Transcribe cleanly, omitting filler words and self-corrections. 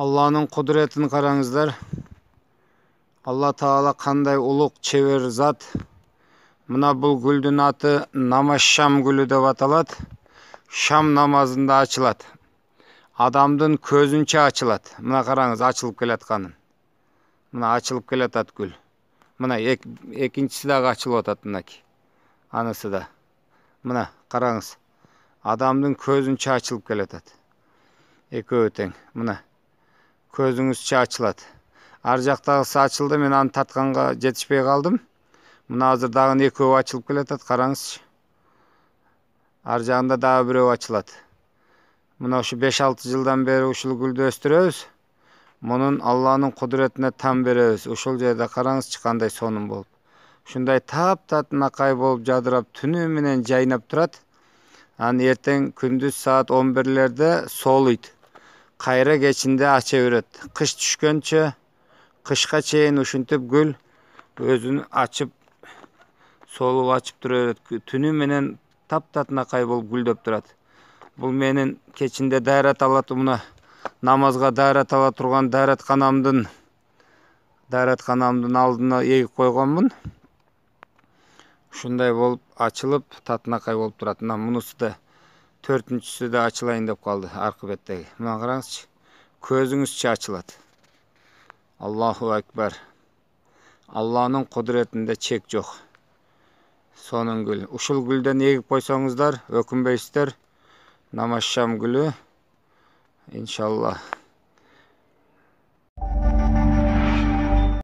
Allah'ın kudretini qarаңыздар. Allah Taala qanday ulug' çevir zat. Mına bu gülдің аты намаз шам gülü деп аталады. Шам намазында açılады. Адамдың көзінше açılады. Mına qarаңыз, açılıp kelatqanын. Mına açılıp kelatады gül. Mına ekinchisi de açılıp atады mınaki. Anısı da. Mına qarаңыз. Адамдың көзінше açılıp kelatады. Eköö тең. Mına көзүңүзчө açılады. Ар жактагысы açıldı, мен аны татқанға жетишпей қалдым. Мына азыр дагы экөө açılıp келатат, караңызчы. Ар жагында дагы бирөө açылат. Мына ушу 5-6 жылдан бери ушул гүлдү өстүрөбүз. Мунун Алланын кудуретине там беребиз. Ушул жерде караңызчы кандай сонун болуп. Ушундай таптатынакай болуп жадырап түнү менен жайнап турат. Аны эртең күндүз саат 11-лерде солуйт. Кайра кечинде ача берет. Кыш түшкөнчө, кышка чейин ушинтип гүл өзүн ачып, солуп ачып тура берет. Түнү менен таптатынакай болуп гүлдөп турат. Бул менин кечинде дайрат ала турган, намазга дайрат ала турган дайратканамдын алдына эгип койгонмун. Ушундай болуп ачылып, татынакай болуп турат. Мына мунусу да 4-нчүсү да ачылайын деп калды, аркы беттеги. Мына караңызчы. Көзүңүзчө ачылат. Аллаху акбар. Алланын кудуретинде чек жок. Сонун гүл. Ушул гүлдөн эгип койсоңуздар, өкүнбөйсүздөр. Намаз шам гүлү. Иншаллах.